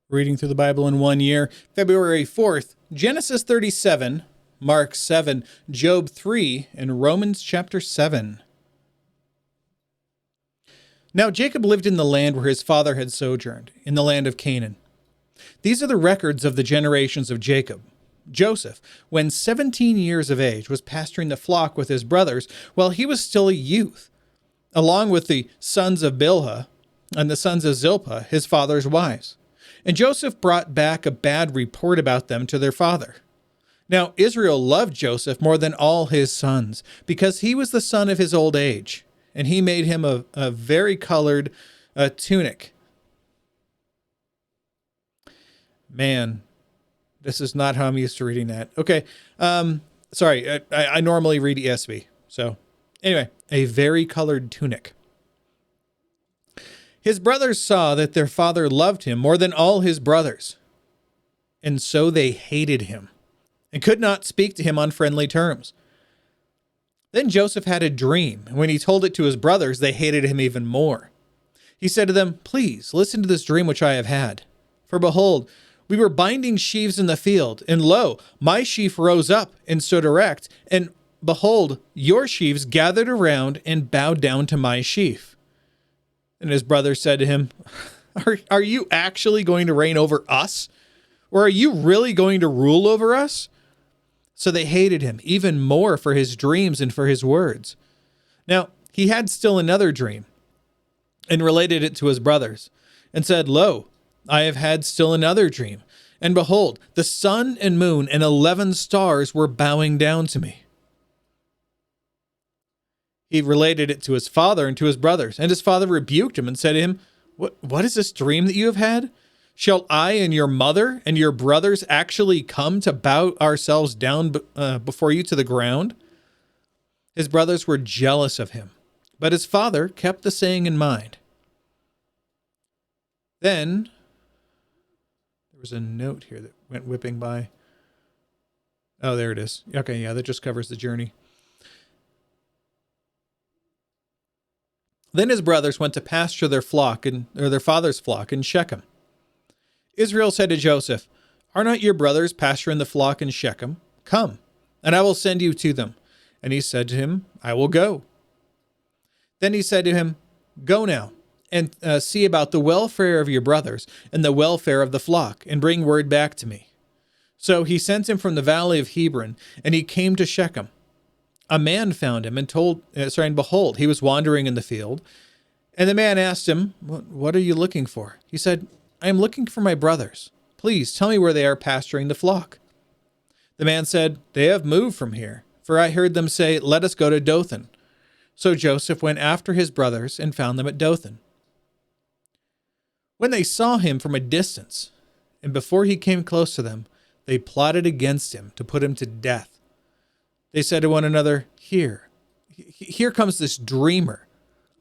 Reading through the Bible in 1 year, February 4th, Genesis 37, Mark 7, Job 3, and Romans chapter 7. Now Jacob lived in the land where his father had sojourned, in the land of Canaan. These are the records of the generations of Jacob. Joseph, when 17 years of age, was pasturing the flock with his brothers while he was still a youth, along with the sons of Bilhah and the sons of Zilpah, his father's wives. And Joseph brought back a bad report about them to their father. Now Israel loved Joseph more than all his sons, because he was the son of his old age, and he made him a vari-colored tunic. Man, this is not how I'm used to reading that. Okay, sorry, I normally read NASB. So anyway, a vari-colored tunic. His brothers saw that their father loved him more than all his brothers, and so they hated him and could not speak to him on friendly terms. Then Joseph had a dream, and when he told it to his brothers, they hated him even more. He said to them, "Please listen to this dream which I have had. For behold, we were binding sheaves in the field, and lo, my sheaf rose up and stood erect, and behold, your sheaves gathered around and bowed down to my sheaf." And his brothers said to him, Are you actually going to reign over us? Or are you really going to rule over us? So they hated him even more for his dreams and for his words. Now, he had still another dream, and related it to his brothers, and said, "Lo, I have had still another dream, and behold, the sun and moon and 11 stars were bowing down to me." He related it to his father and to his brothers, and his father rebuked him and said to him, What is this dream that you have had? Shall I and your mother and your brothers actually come to bow ourselves down before you to the ground? His brothers were jealous of him, but his father kept the saying in mind. Then, there was a note here that went whipping by. Oh, there it is. Okay, yeah, that just covers the journey. Then his brothers went to pasture their father's flock in Shechem. Israel said to Joseph, "Are not your brothers pasturing the flock in Shechem? Come, and I will send you to them." And he said to him, "I will go." Then he said to him, "Go now, and see about the welfare of your brothers and the welfare of the flock, and bring word back to me." So he sent him from the valley of Hebron, and he came to Shechem. A man found him and behold, he was wandering in the field. And the man asked him, "What are you looking for?" He said, "I am looking for my brothers. Please tell me where they are pasturing the flock." The man said, "They have moved from here, for I heard them say, 'Let us go to Dothan.'" So Joseph went after his brothers and found them at Dothan. When they saw him from a distance, and before he came close to them, they plotted against him to put him to death. They said to one another, Here comes this dreamer.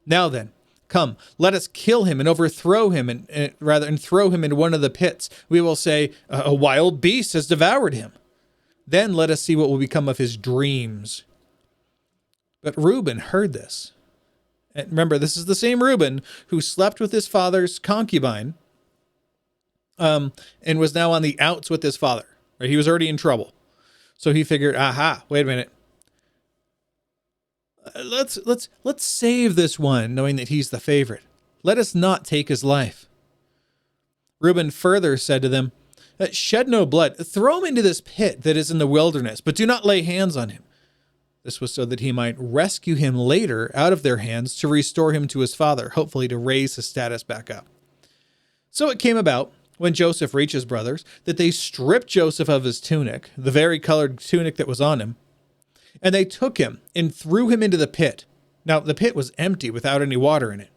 Now then, come, let us kill him and overthrow him, and throw him into one of the pits. We will say, a wild beast has devoured him. Then let us see what will become of his dreams." But Reuben heard this. And remember, this is the same Reuben who slept with his father's concubine, and was now on the outs with his father. Right? He was already in trouble. So he figured, wait a minute. Let's save this one, knowing that he's the favorite. Let us not take his life. Reuben further said to them, "Shed no blood. Throw him into this pit that is in the wilderness, but do not lay hands on him." This was so that he might rescue him later out of their hands to restore him to his father, hopefully to raise his status back up. So it came about, when Joseph reached his brothers, that they stripped Joseph of his tunic, the vari-colored tunic that was on him, and they took him and threw him into the pit. Now the pit was empty without any water in it.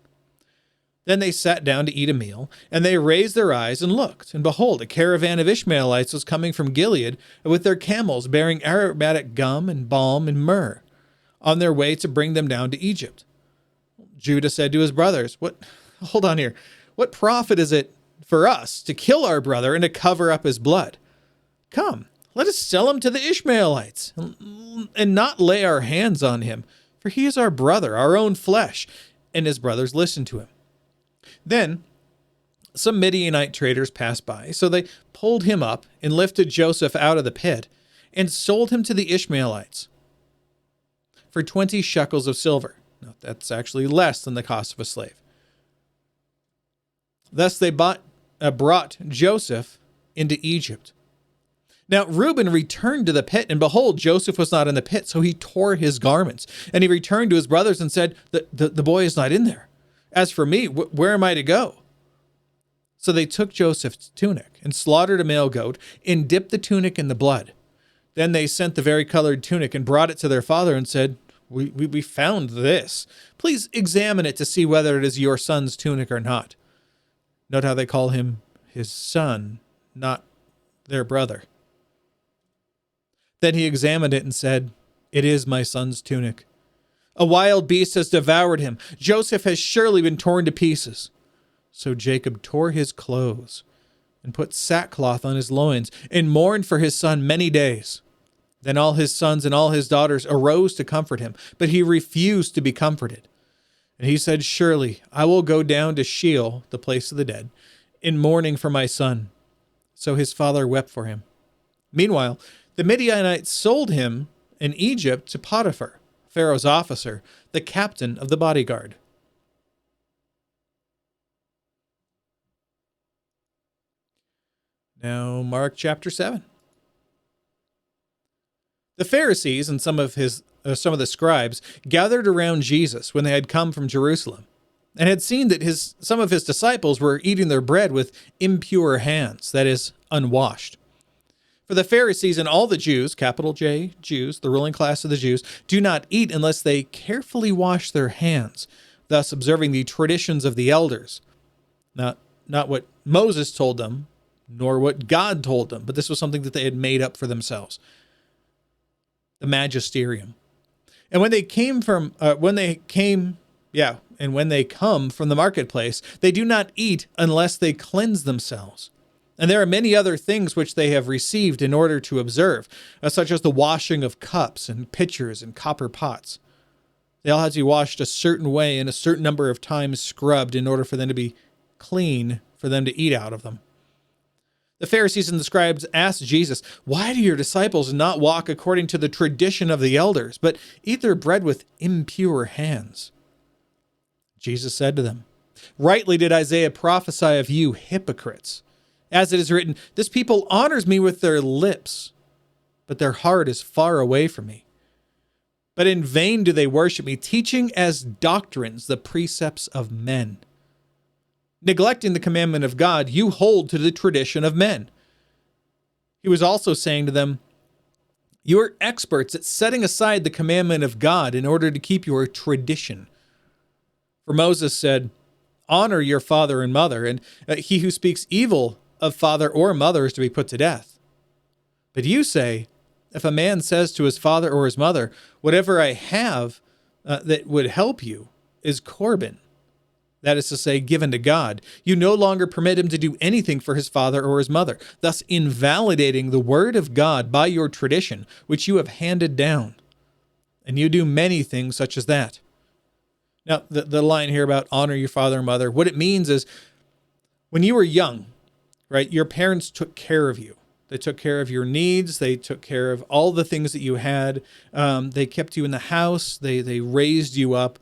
Then they sat down to eat a meal, and they raised their eyes and looked, and behold, a caravan of Ishmaelites was coming from Gilead with their camels bearing aromatic gum and balm and myrrh, on their way to bring them down to Egypt. Judah said to his brothers, Hold on here. What profit is it for us to kill our brother and to cover up his blood? Come, let us sell him to the Ishmaelites and not lay our hands on him, for he is our brother, our own flesh." And his brothers listened to him. Then Some Midianite traders passed by, so they pulled him up and lifted Joseph out of the pit and sold him to the Ishmaelites for 20 shekels of silver. Now, that's actually less than the cost of a slave. Thus they brought Joseph into Egypt. Now Reuben returned to the pit, and behold, Joseph was not in the pit, so he tore his garments. And he returned to his brothers and said, the boy is not in there. As for me, where am I to go? So they took Joseph's tunic and slaughtered a male goat and dipped the tunic in the blood. Then they sent the varicolored tunic and brought it to their father and said, we found this. Please examine it to see whether it is your son's tunic or not. Note how they call him his son, not their brother. Then he examined it and said, it is my son's tunic. A wild beast has devoured him. Joseph has surely been torn to pieces. So Jacob tore his clothes and put sackcloth on his loins and mourned for his son many days. Then all his sons and all his daughters arose to comfort him, but he refused to be comforted. And he said, surely I will go down to Sheol, the place of the dead, in mourning for my son. So his father wept for him. Meanwhile, the Midianites sold him in Egypt to Potiphar, Pharaoh's officer, the captain of the bodyguard. Now, Mark chapter 7. The Pharisees and some of the scribes gathered around Jesus when they had come from Jerusalem, and had seen that some of his disciples were eating their bread with impure hands, that is, unwashed. For the Pharisees and all the Jews, capital J, Jews, the ruling class of the Jews, do not eat unless they carefully wash their hands, thus observing the traditions of the elders. Not what Moses told them, nor what God told them, but this was something that they had made up for themselves. The magisterium. And when they come from the marketplace, they do not eat unless they cleanse themselves. And there are many other things which they have received in order to observe, such as the washing of cups and pitchers and copper pots. They all had to be washed a certain way and a certain number of times scrubbed in order for them to be clean, for them to eat out of them. The Pharisees and the scribes asked Jesus, why do your disciples not walk according to the tradition of the elders, but eat their bread with impure hands? Jesus said to them, rightly did Isaiah prophesy of you hypocrites. As it is written, this people honors me with their lips, but their heart is far away from me. But in vain do they worship me, teaching as doctrines the precepts of men. Neglecting the commandment of God, you hold to the tradition of men. He was also saying to them, you are experts at setting aside the commandment of God in order to keep your tradition. For Moses said, honor your father and mother, and he who speaks evil of father or mother is to be put to death. But you say, if a man says to his father or his mother, whatever I have that would help you is Corban, that is to say, given to God, you no longer permit him to do anything for his father or his mother, thus invalidating the word of God by your tradition, which you have handed down. And you do many things such as that. Now, the line here about honor your father and mother, what it means is when you were young, right, your parents took care of you. They took care of your needs. They took care of all the things that you had. They kept you in the house. They raised you up.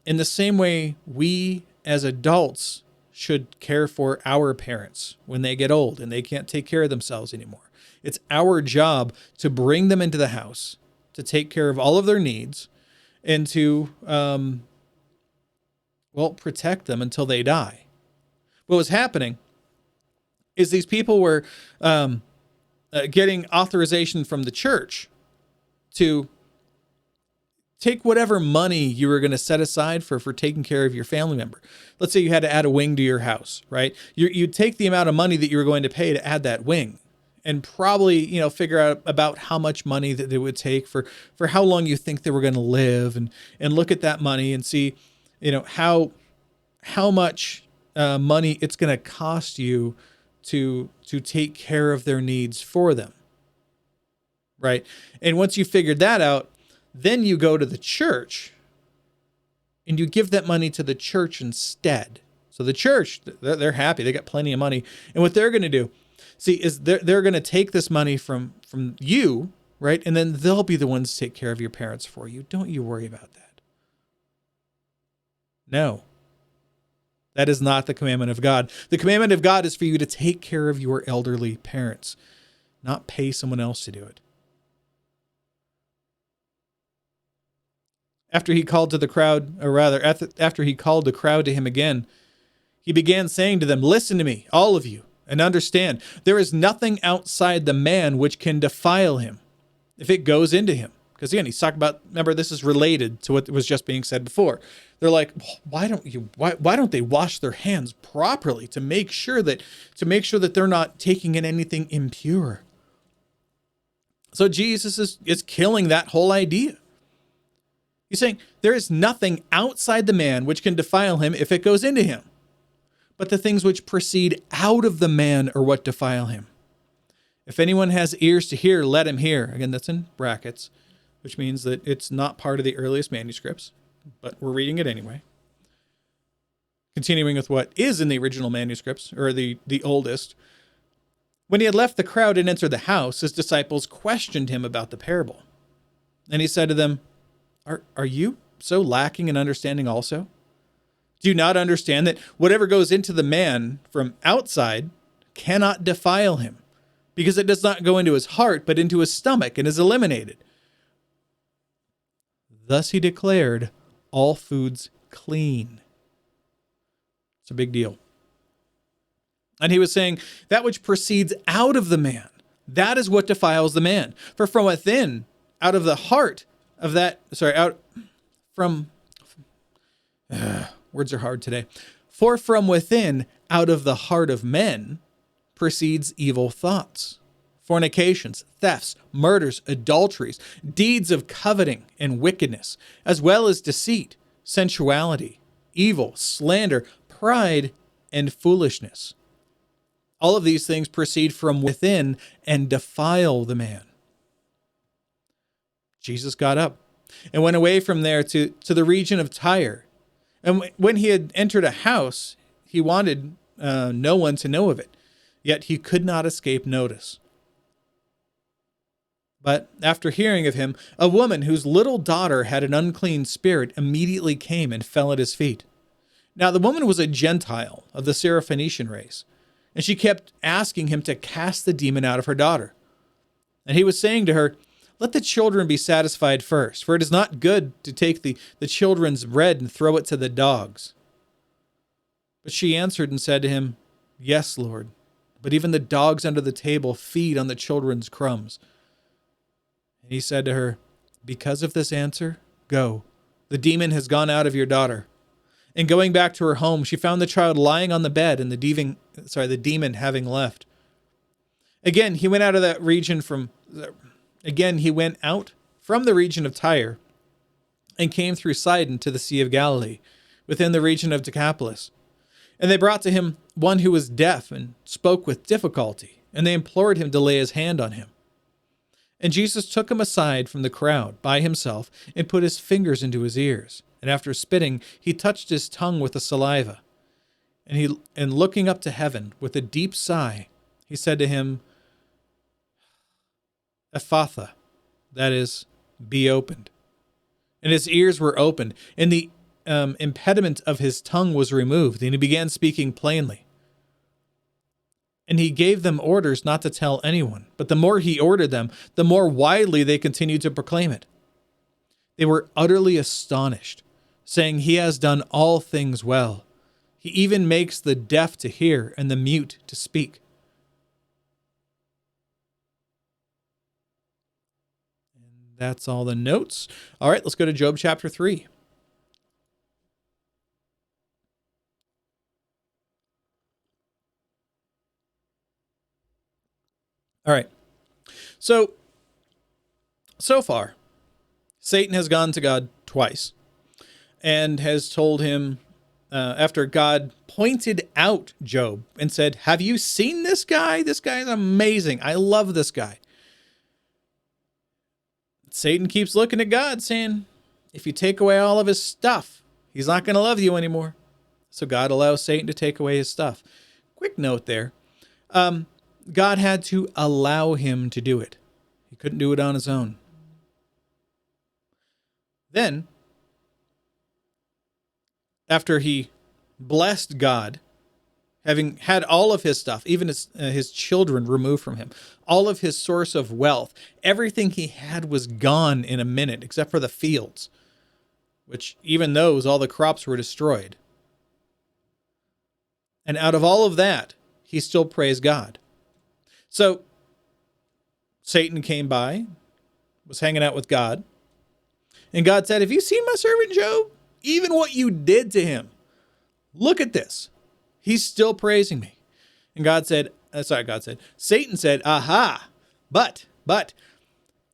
In the same way, we as adults should care for our parents when they get old and they can't take care of themselves anymore. It's our job to bring them into the house, to take care of all of their needs, and to, protect them until they die. What was happening is these people were getting authorization from the church to take whatever money you were going to set aside for taking care of your family member. Let's say you had to add a wing to your house, right? You'd take the amount of money that you were going to pay to add that wing and probably, figure out about how much money that it would take for how long you think they were going to live and look at that money and see, how much money it's going to cost you to take care of their needs for them, right? And once you figured that out, then you go to the church and you give that money to the church instead. So the church, they're happy. They got plenty of money. And what they're going to do, see, is they're going to take this money from you, right? And then they'll be the ones to take care of your parents for you. Don't you worry about that. No. That is not the commandment of God. The commandment of God is for you to take care of your elderly parents, not pay someone else to do it. After he called to the crowd, or rather, after he called the crowd to him again, he began saying to them, "Listen to me, all of you, and understand, there is nothing outside the man which can defile him, if it goes into him." Because again, he's talking about, remember, this is related to what was just being said before. They're like, why don't they wash their hands properly to make sure that they're not taking in anything impure? So Jesus is killing that whole idea. He's saying there is nothing outside the man which can defile him if it goes into him, but the things which proceed out of the man are what defile him. If anyone has ears to hear, let him hear. Again, that's in brackets, which means that it's not part of the earliest manuscripts, but we're reading it anyway. Continuing with what is in the original manuscripts, or the oldest. When he had left the crowd and entered the house, his disciples questioned him about the parable. And he said to them, Are you so lacking in understanding also? Do you not understand that whatever goes into the man from outside cannot defile him, because it does not go into his heart, but into his stomach and is eliminated? Thus he declared all foods clean. It's a big deal. And he was saying that which proceeds out of the man, that is what defiles the man. For from within, out of the heart of that, words are hard today. For from within, out of the heart of men, proceeds evil thoughts, fornications, thefts, murders, adulteries, deeds of coveting and wickedness, as well as deceit, sensuality, evil, slander, pride, and foolishness. All of these things proceed from within and defile the man. Jesus got up and went away from there to the region of Tyre. And when he had entered a house, he wanted no one to know of it, yet he could not escape notice. But after hearing of him, a woman whose little daughter had an unclean spirit immediately came and fell at his feet. Now the woman was a Gentile of the Syrophoenician race, and she kept asking him to cast the demon out of her daughter. And he was saying to her, "Let the children be satisfied first, for it is not good to take the children's bread and throw it to the dogs." But she answered and said to him, "Yes, Lord, but even the dogs under the table feed on the children's crumbs." And he said to her, "Because of this answer, go. The demon has gone out of your daughter." And going back to her home, she found the child lying on the bed and the demon having left. Again, he went out from the region of Tyre and came through Sidon to the Sea of Galilee, within the region of Decapolis. And they brought to him one who was deaf and spoke with difficulty, and they implored him to lay his hand on him. And Jesus took him aside from the crowd by himself and put his fingers into his ears. And after spitting, he touched his tongue with the saliva. And looking up to heaven with a deep sigh, he said to him, "Ephphatha," that is, "be opened." And his ears were opened, and the impediment of his tongue was removed, and he began speaking plainly. And he gave them orders not to tell anyone, but the more he ordered them, the more widely they continued to proclaim it. They were utterly astonished, saying, "He has done all things well. He even makes the deaf to hear and the mute to speak." And that's all the notes. All right, let's go to Job chapter 3. All right. So far, Satan has gone to God twice and has told him, after God pointed out Job and said, "Have you seen this guy? This guy is amazing. I love this guy." Satan keeps looking at God saying, if you take away all of his stuff, he's not going to love you anymore. So God allows Satan to take away his stuff. Quick note there. God had to allow him to do it. He couldn't do it on his own. Then, after he blessed God, having had all of his stuff, even his children removed from him, all of his source of wealth, everything he had was gone in a minute, except for the fields, which even those, all the crops were destroyed. And out of all of that, he still praised God. So Satan came by, was hanging out with God, and God said, "Have you seen my servant Job? Even what you did to him. Look at this. He's still praising me." And Satan said, "Aha, but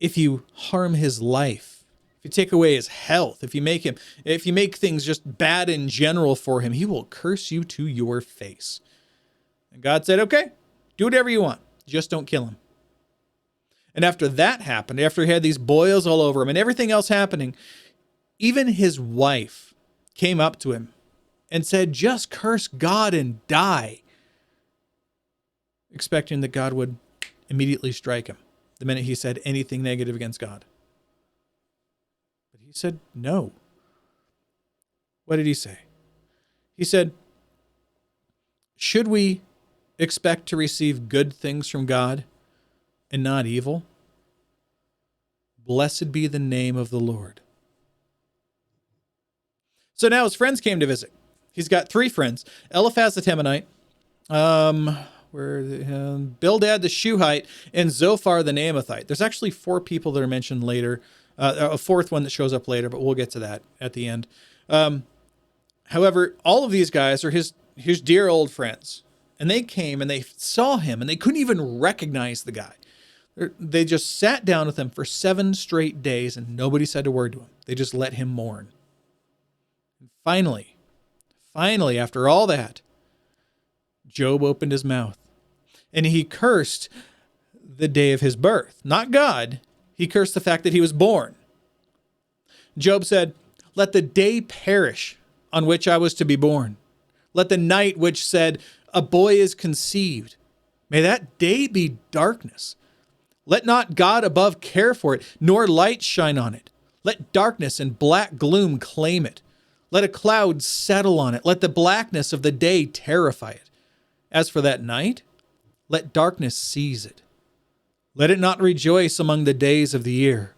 if you harm his life, if you take away his health, if you make things just bad in general for him, he will curse you to your face." And God said, "Okay, do whatever you want. Just don't kill him." And after that happened, after he had these boils all over him and everything else happening, even his wife came up to him and said, "Just curse God and die," expecting that God would immediately strike him the minute he said anything negative against God. But he said no. What did he say? He said, "Should we expect to receive good things from God and not evil? Blessed be the name of the Lord." So now his friends came to visit. He's got 3 friends: Eliphaz the Temanite, Bildad the Shuhite, and Zophar the Naamathite. There's actually 4 people that are mentioned later, a 4th one that shows up later, but we'll get to that at the end. However, all of these guys are his dear old friends. And they came and they saw him and they couldn't even recognize the guy. They just sat down with him for 7 straight days and nobody said a word to him. They just let him mourn. And finally, after all that, Job opened his mouth and he cursed the day of his birth. Not God. He cursed the fact that he was born. Job said, "Let the day perish on which I was to be born. Let the night which said, a boy is conceived. May that day be darkness. Let not God above care for it, nor light shine on it. Let darkness and black gloom claim it. Let a cloud settle on it. Let the blackness of the day terrify it. As for that night, let darkness seize it. Let it not rejoice among the days of the year.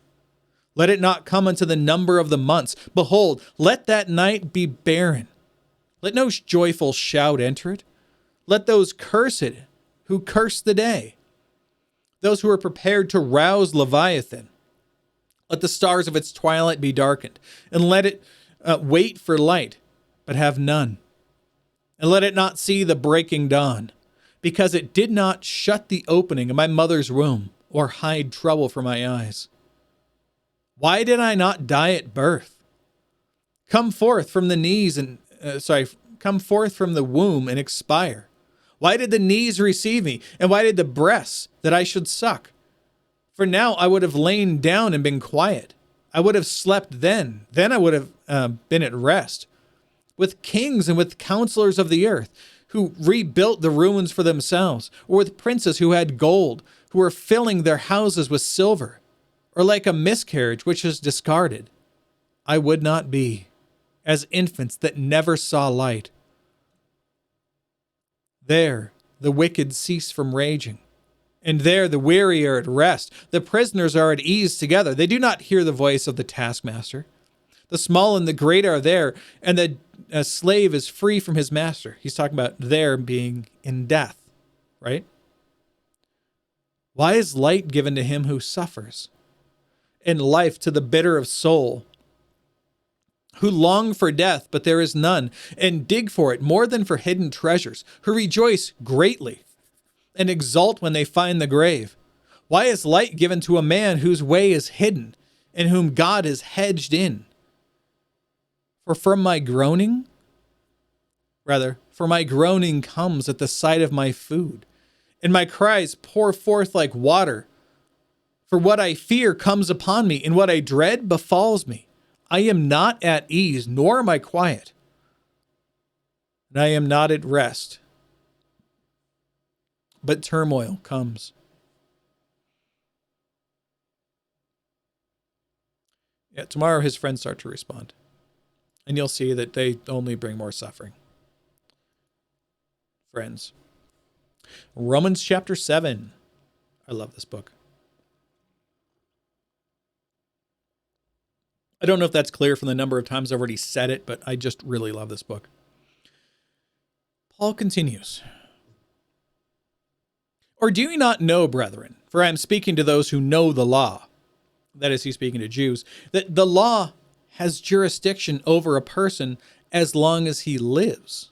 Let it not come unto the number of the months. Behold, let that night be barren. Let no joyful shout enter it. Let those curse it who curse the day, those who are prepared to rouse Leviathan. Let the stars of its twilight be darkened, and let it wait for light, but have none. And let it not see the breaking dawn, because it did not shut the opening of my mother's womb, or hide trouble from my eyes. Why did I not die at birth? Come forth from the womb and expire. Why did the knees receive me? And why did the breasts that I should suck? For now I would have lain down and been quiet. I would have slept then. Then I would have been at rest. With kings and with counselors of the earth, who rebuilt the ruins for themselves, or with princes who had gold, who were filling their houses with silver, or like a miscarriage which is discarded. I would not be, as infants that never saw light. There the wicked cease from raging, and there the weary are at rest. The prisoners are at ease together. They do not hear the voice of the taskmaster. The small and the great are there, and the slave is free from his master. He's talking about there being in death, right? Why is light given to him who suffers, and life to the bitter of soul, who long for death, but there is none, and dig for it more than for hidden treasures, who rejoice greatly and exult when they find the grave? Why is light given to a man whose way is hidden, and whom God has hedged in? For my groaning comes at the sight of my food, and my cries pour forth like water. For what I fear comes upon me, and what I dread befalls me. I am not at ease, nor am I quiet. and I am not at rest, but turmoil comes. Yeah, tomorrow his friends start to respond, and you'll see that they only bring more suffering. Friends. Romans chapter 7. I love this book. I don't know if that's clear from the number of times I've already said it, but I just really love this book. Paul continues. Or do you not know, brethren, for I am speaking to those who know the law, that is, he's speaking to Jews, that the law has jurisdiction over a person as long as he lives.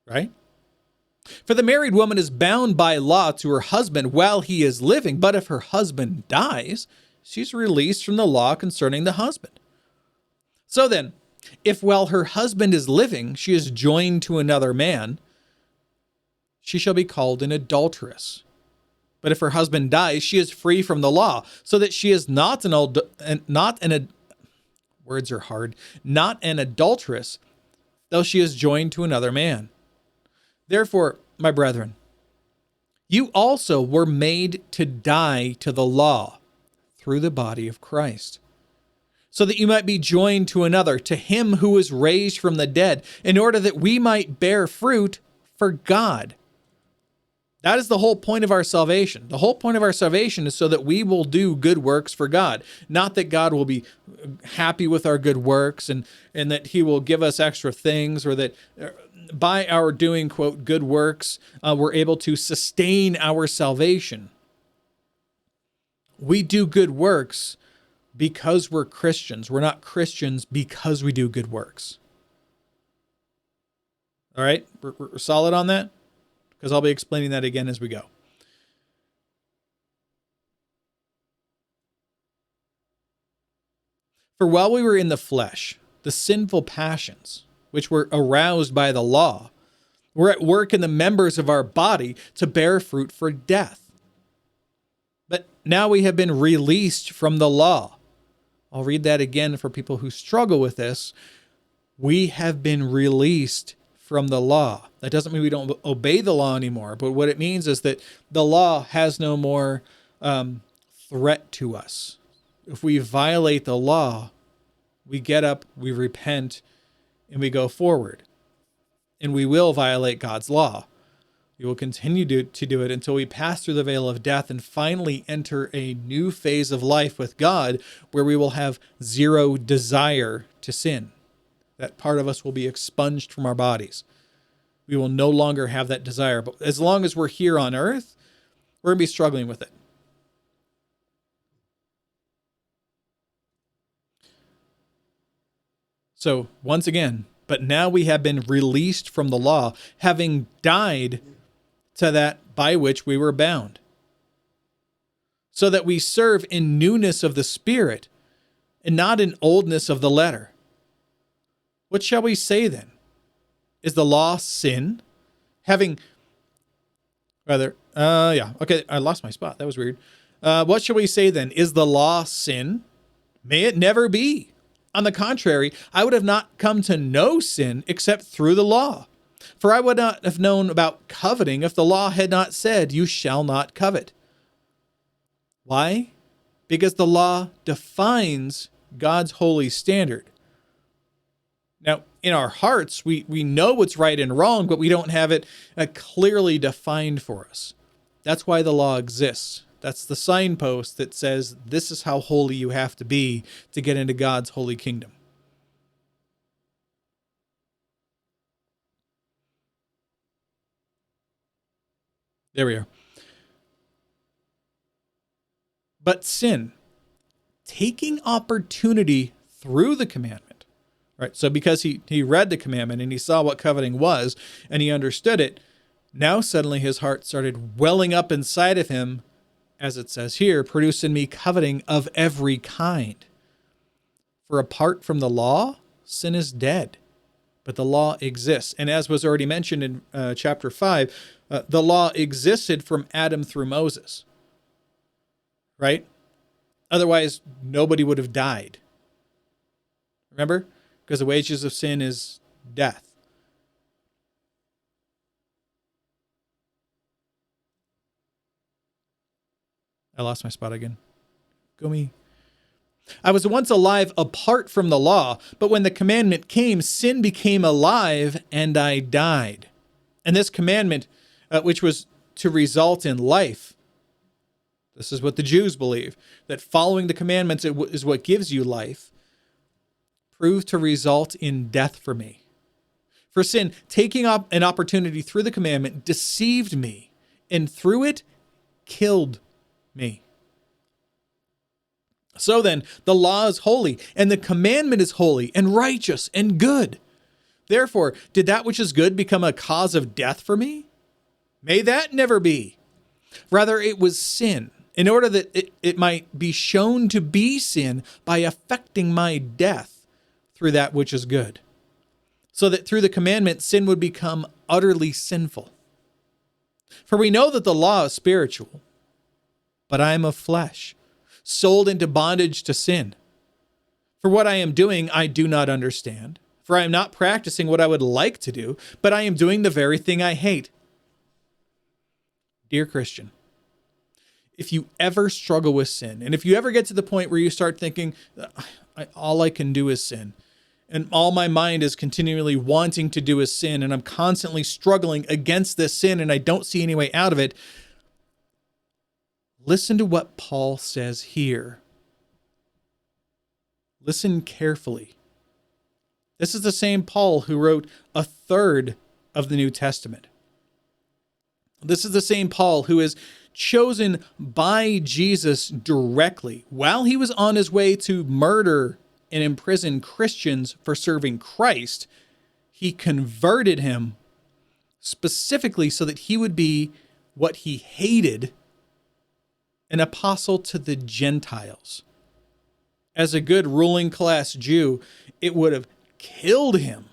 Right? For the married woman is bound by law to her husband while he is living, but if her husband dies, she's released from the law concerning the husband. So then, if while her husband is living, she is joined to another man, she shall be called an adulteress. But if her husband dies, she is free from the law, so that she is not an adulteress, though she is joined to another man. Therefore, my brethren, you also were made to die to the law through the body of Christ, so that you might be joined to another, to him who was raised from the dead, in order that we might bear fruit for God. That is the whole point of our salvation. The whole point of our salvation is so that we will do good works for God. Not that God will be happy with our good works and that he will give us extra things, or that by our doing, quote, good works, we're able to sustain our salvation. We do good works because we're Christians. We're not Christians because we do good works. All right? We're solid on that? Because I'll be explaining that again as we go. For while we were in the flesh, the sinful passions, which were aroused by the law, were at work in the members of our body to bear fruit for death. But now we have been released from the law. I'll read that again for people who struggle with this. We have been released from the law. That doesn't mean we don't obey the law anymore, but what it means is that the law has no more threat to us. If we violate the law, we get up, we repent, and we go forward. And we will violate God's law. We will continue to do it until we pass through the veil of death and finally enter a new phase of life with God, where we will have zero desire to sin. That part of us will be expunged from our bodies. We will no longer have that desire. But as long as we're here on earth, we're going to be struggling with it. So once again, but now we have been released from the law, having died to that by which we were bound, so that we serve in newness of the Spirit and not in oldness of the letter. What shall we say then? Is the law sin? I lost my spot. That was weird. What shall we say then? Is the law sin? May it never be. On the contrary, I would have not come to know sin except through the law. For I would not have known about coveting if the law had not said, you shall not covet. Why? Because the law defines God's holy standard. Now, in our hearts, we know what's right and wrong, but we don't have it clearly defined for us. That's why the law exists. That's the signpost that says this is how holy you have to be to get into God's holy kingdom. There we are. But sin, taking opportunity through the commandment, right? So because he read the commandment and he saw what coveting was and he understood it, now suddenly his heart started welling up inside of him, as it says here, produce in me coveting of every kind. For apart from the law, sin is dead, but the law exists. And as was already mentioned in chapter 5, the law existed from Adam through Moses, right? Otherwise, nobody would have died. Remember? Because the wages of sin is death. I lost my spot again. Go me. I was once alive apart from the law, but when the commandment came, sin became alive and I died. And this commandment, which was to result in life, this is what the Jews believe, that following the commandments is what gives you life, proved to result in death for me. For sin, taking up an opportunity through the commandment, deceived me, and through it, killed me. So then, the law is holy, and the commandment is holy, and righteous, and good. Therefore, did that which is good become a cause of death for me? May that never be. Rather, it was sin, in order that it might be shown to be sin by affecting my death through that which is good. So that through the commandment, sin would become utterly sinful. For we know that the law is spiritual, but I am of flesh, sold into bondage to sin. For what I am doing, I do not understand. For I am not practicing what I would like to do, but I am doing the very thing I hate. Dear Christian, if you ever struggle with sin, and if you ever get to the point where you start thinking, all I can do is sin, and all my mind is continually wanting to do is sin, and I'm constantly struggling against this sin, and I don't see any way out of it, listen to what Paul says here. Listen carefully. This is the same Paul who wrote a third of the New Testament. This is the same Paul who is chosen by Jesus directly while he was on his way to murder and imprison Christians for serving Christ. He converted him specifically so that he would be what he hated, an apostle to the Gentiles. As a good ruling class Jew, it would have killed him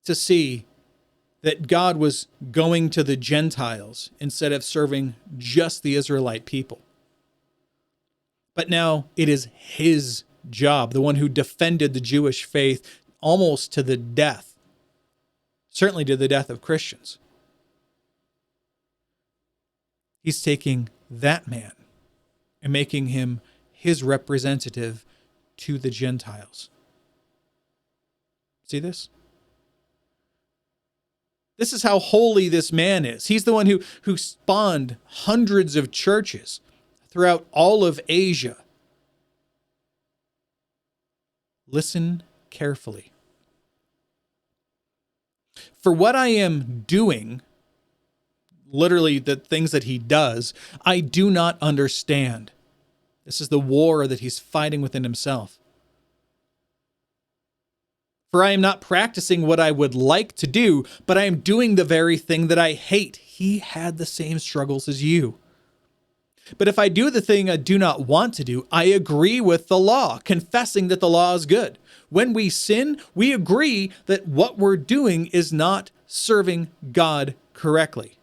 to see that God was going to the Gentiles instead of serving just the Israelite people. But now it is his job, the one who defended the Jewish faith almost to the death, certainly to the death of Christians. He's taking that man and making him his representative to the Gentiles. See this? This is how holy this man is. He's the one who spawned hundreds of churches throughout all of Asia. Listen carefully. For what I am doing, literally the things that he does, I do not understand. This is the war that he's fighting within himself. For I am not practicing what I would like to do, but I am doing the very thing that I hate. He had the same struggles as you. But if I do the thing I do not want to do, I agree with the law, confessing that the law is good. When we sin, we agree that what we're doing is not serving God correctly.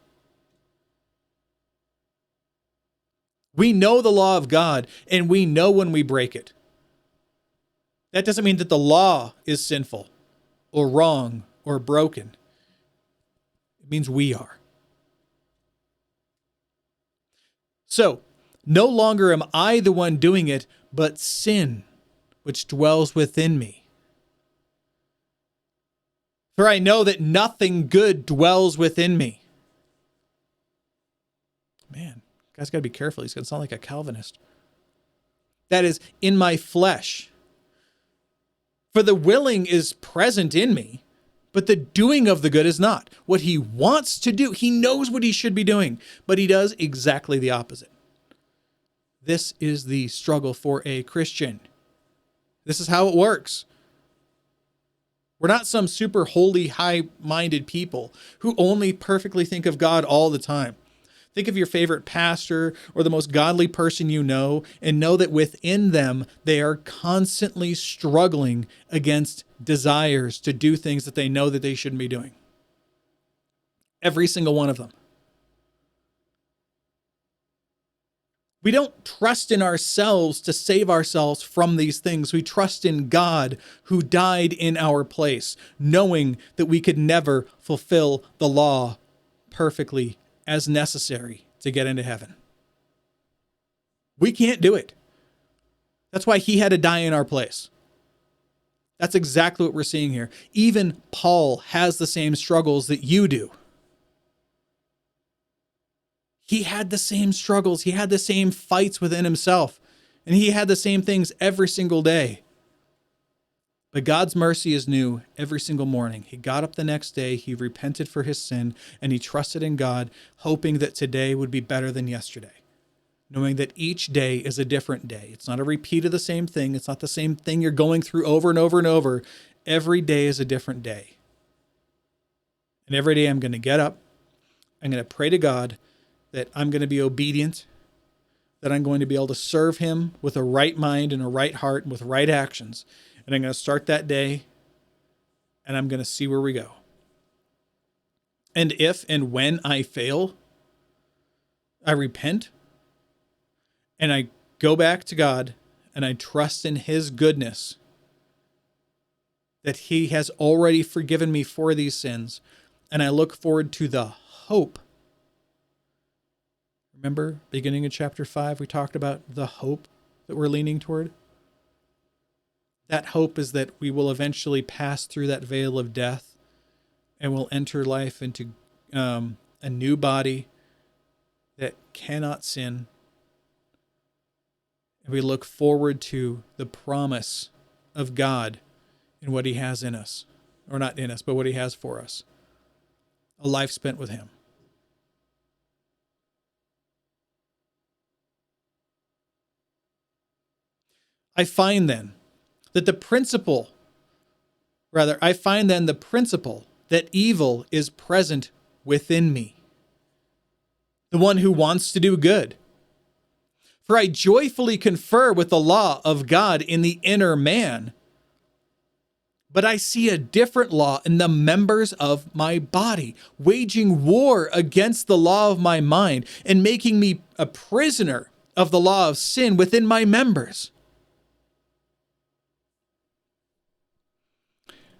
We know the law of God, and we know when we break it. That doesn't mean that the law is sinful or wrong or broken. It means we are. So, no longer am I the one doing it, but sin, which dwells within me. For I know that nothing good dwells within me. Man, guy's got to be careful. He's going to sound like a Calvinist. That is, in my flesh. For the willing is present in me, but the doing of the good is not. What he wants to do, he knows what he should be doing, but he does exactly the opposite. This is the struggle for a Christian. This is how it works. We're not some super holy, high-minded people who only perfectly think of God all the time. Think of your favorite pastor or the most godly person you know, and know that within them, they are constantly struggling against desires to do things that they know that they shouldn't be doing. Every single one of them. We don't trust in ourselves to save ourselves from these things. We trust in God who died in our place, knowing that we could never fulfill the law perfectly as necessary to get into heaven. We can't do it. That's why he had to die in our place. That's exactly what we're seeing here. Even Paul has the same struggles that you do. He had the same struggles. He had the same fights within himself. And he had the same things every single day. But God's mercy is new every single morning. He got up the next day, he repented for his sin, and he trusted in God, hoping that today would be better than yesterday. Knowing that each day is a different day. It's not a repeat of the same thing. It's not the same thing you're going through over and over and over. Every day is a different day. And every day I'm going to get up. I'm going to pray to God that I'm going to be obedient, that I'm going to be able to serve him with a right mind and a right heart and with right actions. And I'm going to start that day, and I'm going to see where we go. And if and when I fail, I repent, and I go back to God, and I trust in his goodness, that he has already forgiven me for these sins, and I look forward to the hope. Remember, beginning of chapter 5, we talked about the hope that we're leaning toward? That hope is that we will eventually pass through that veil of death and will enter life into a new body that cannot sin. And we look forward to the promise of God in what he has in us. Or not in us, but what he has for us. A life spent with him. I find then the principle that evil is present within me, the one who wants to do good. For I joyfully confer with the law of God in the inner man, but I see a different law in the members of my body, waging war against the law of my mind and making me a prisoner of the law of sin within my members.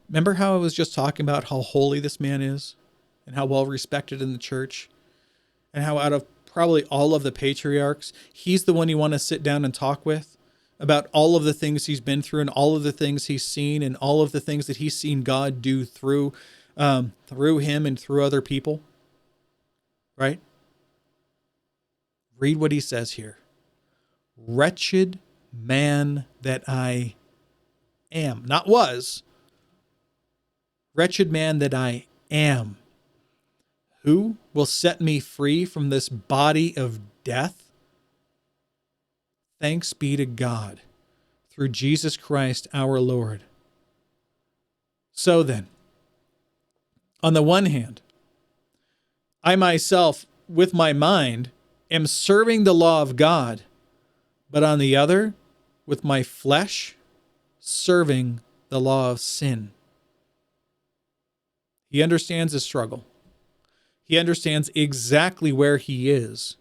Remember how I was just talking about how holy this man is and how well respected in the church and how out of probably all of the patriarchs, he's the one you want to sit down and talk with about all of the things he's been through and all of the things he's seen and all of the things that he's seen God do through him and through other people, right? Read what he says here. Wretched man that I am, not was. Wretched man that I am, who will set me free from this body of death? Thanks be to God through Jesus Christ our Lord. So then, on the one hand, I myself, with my mind, am serving the law of God, but on the other, with my flesh, serving the law of sin. He understands his struggle. He understands exactly where he is.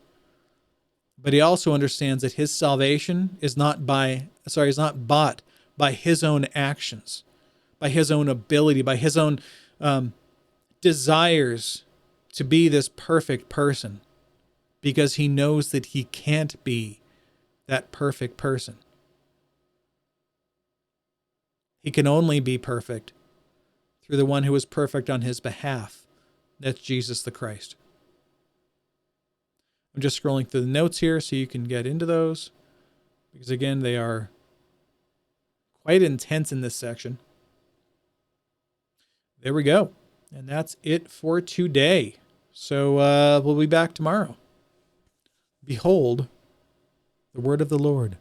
But he also understands that his salvation is not bought by his own actions, by his own ability, by his own desires to be this perfect person, because he knows that he can't be that perfect person. He can only be perfect through the one who is perfect on his behalf. That's Jesus the Christ. I'm just scrolling through the notes here so you can get into those, because again, they are quite intense in this section. There we go. And that's it for today. So we'll be back tomorrow. Behold the word of the Lord.